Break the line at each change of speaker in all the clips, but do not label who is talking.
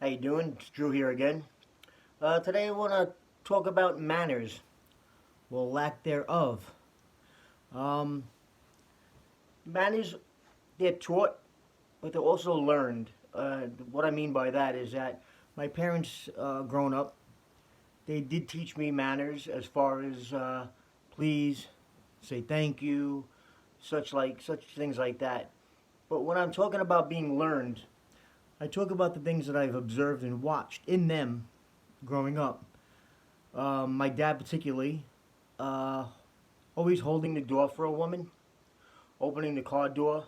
How you doing? It's Drew here again. Today I want to talk about manners, well, lack thereof. Um, Manners, they're taught, but they're also learned. What I mean by that is that my parents, growing up, they did teach me manners as far as please, say thank you, such things like that. But when I'm talking about being learned, I talk about the things that I've observed and watched in them growing up. My dad, particularly, uh, always holding the door for a woman, opening the car door,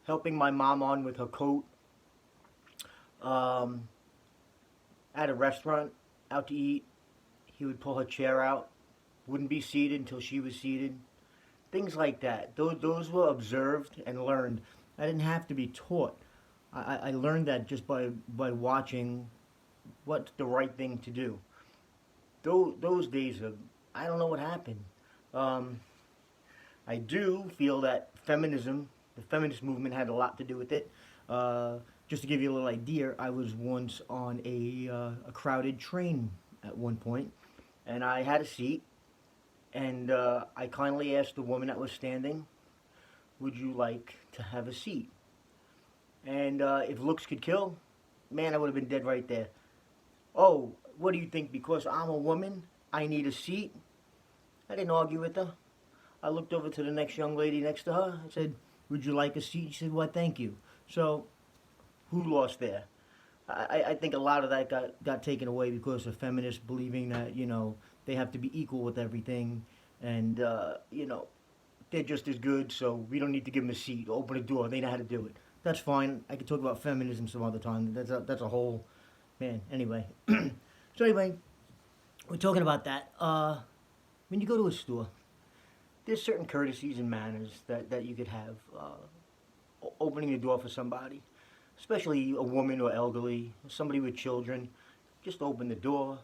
helping my mom on with her coat, um, at a restaurant, out to eat. He would pull her chair out, wouldn't be seated until she was seated. Things like that. Those were observed and learned. I didn't have to be taught. I learned that just by watching what's the right thing to do. Those days of, I don't know what happened. Um, I do feel that the feminist movement had a lot to do with it. Just to give you a little idea, I was once on a crowded train at one point, and I had a seat, and I kindly asked the woman that was standing, "Would you like to have a seat?" And if looks could kill, man, I would have been dead right there. Oh, what do you think? Because I'm a woman, I need a seat? I didn't argue with her. I looked over to the next young lady next to her. I said, "Would you like a seat?" She said, "Why, thank you." So, who lost there? I think a lot of that got taken away because of feminists believing that, they have to be equal with everything. And, they're just as good, so we don't need to give them a seat. Open a door. They know how to do it. That's fine. I could talk about feminism some other time. That's a whole, man. Anyway. So, anyway, we're talking about that. When you go to a store, there's certain courtesies and manners that you could have. Opening the door for somebody, especially a woman or elderly, somebody with children, just open the door.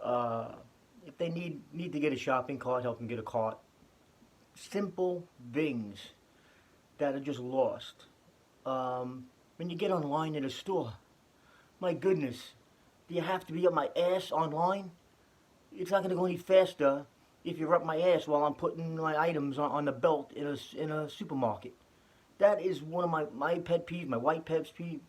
Uh, if they need to get a shopping cart, help them get a cart. Simple things that are just lost. When you get online at a store, my goodness, do you have to be up my ass online? It's not going to go any faster if you're up my ass while I'm putting my items on the belt in a supermarket. That is one of my pet peeves, my white pet peeve.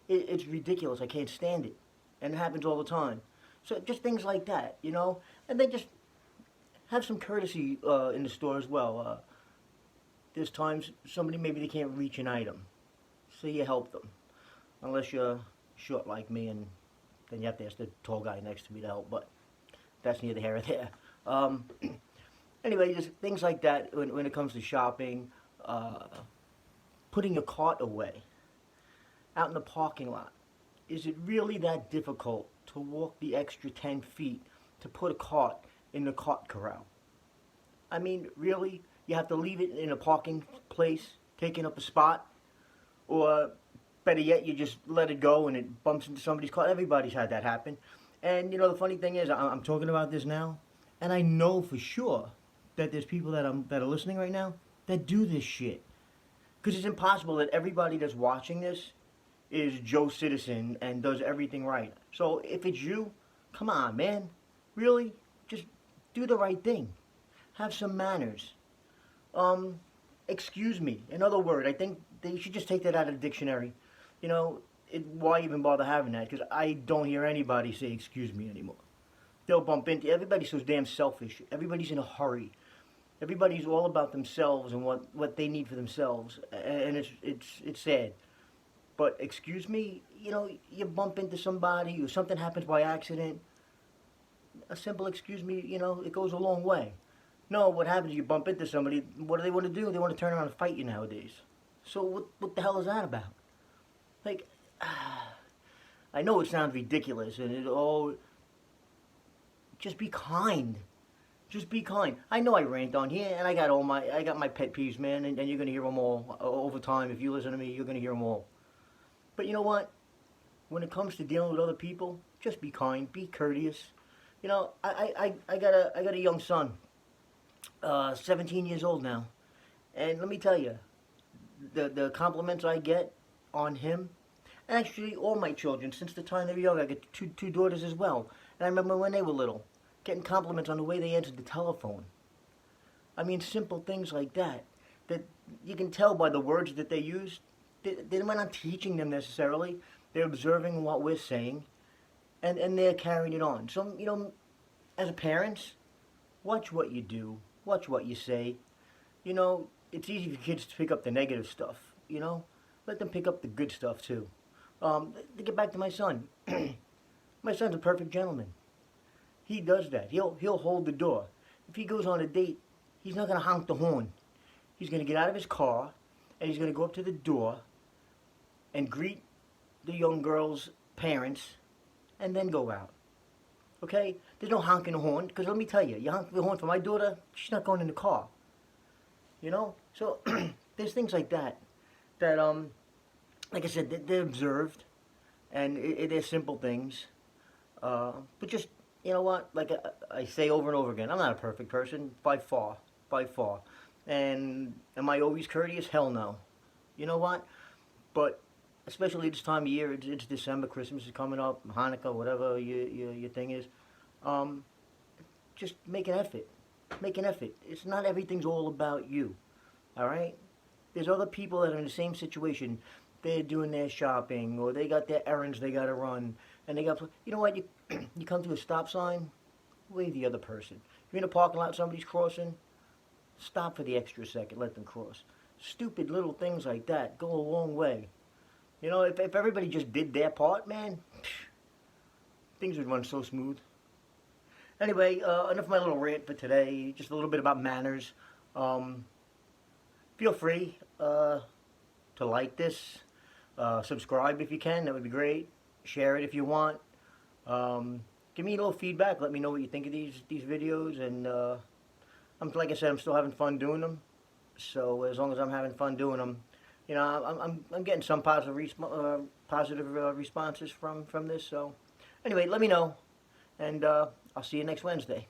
It's ridiculous. I can't stand it. And it happens all the time. So just things like that. And then just have some courtesy in the store as well. There's times somebody maybe they can't reach an item. So you help them. Unless you're short like me, and then you have to ask the tall guy next to me to help. But that's neither here or there. Um, anyway, just things like that when it comes to shopping. Putting your cart away out in the parking lot. Is it really that difficult to walk the extra 10 feet to put a cart in the cart corral? I mean, really? You have to leave it in a parking place, taking up a spot? Or better yet, you just let it go and it bumps into somebody's car? Everybody's had that happen. And the funny thing is, I'm talking about this now, and I know for sure that there's people that are listening right now that do this shit. Because it's impossible that everybody that's watching this is Joe Citizen and does everything right. So if it's you, come on, man. Really? Just do the right thing. Have some manners. Excuse me. Another word. I think they should just take that out of the dictionary. Why even bother having that? Because I don't hear anybody say excuse me anymore. They'll bump into, everybody's so damn selfish. Everybody's in a hurry. Everybody's all about themselves and what they need for themselves, and it's sad. But excuse me, you bump into somebody or something happens by accident. A simple excuse me, it goes a long way. No, what happens? You bump into somebody. What do they want to do? They want to turn around and fight you nowadays. So what the hell is that about? Like, I know it sounds ridiculous, and just be kind. Just be kind. I know I rant on here, and I got my pet peeves, man, and you're gonna hear them all over time. If you listen to me, you're gonna hear them all. But you know what? When it comes to dealing with other people, just be kind, be courteous. I got a young son, 17 years old now, and let me tell you, the compliments I get on him, And actually, all my children, since the time they were young, I got two daughters as well. And I remember when they were little, getting compliments on the way they answered the telephone. I mean, simple things like that, that you can tell by the words that they use. We're not teaching them necessarily. They're observing what we're saying, and they're carrying it on. So, as a parent, watch what you do, watch what you say. It's easy for kids to pick up the negative stuff. Let them pick up the good stuff too. To get back to my son, my son's a perfect gentleman. He does that. He'll hold the door. If he goes on a date, he's not gonna honk the horn. He's gonna get out of his car and he's gonna go up to the door and greet the young girl's parents and then go out. Okay? There's no honking the horn, because let me tell you, you honk the horn for my daughter, she's not going in the car. So there's things like that like I said, they're observed, and they're simple things. But just, you know what, like I say over and over again, I'm not a perfect person, by far, by far. And am I always courteous? Hell no. You know what? But especially this time of year, it's December, Christmas is coming up, Hanukkah, whatever your thing is. Just make an effort. Make an effort. It's not everything's all about you. All right? There's other people that are in the same situation. They're doing their shopping, or they got their errands they got to run, and they got. You know what? You come to a stop sign, wave the other person. If you're in a parking lot, somebody's crossing, stop for the extra second, let them cross. Stupid little things like that go a long way. If everybody just did their part, man, things would run so smooth. Anyway, enough of my little rant for today. Just a little bit about manners. Feel free to like this. Subscribe if you can. That would be great. Share it if you want. Give me a little feedback. Let me know what you think of these videos. And like I said, I'm still having fun doing them. So as long as I'm having fun doing them, I'm getting some positive responses from this. So anyway, let me know, and I'll see you next Wednesday.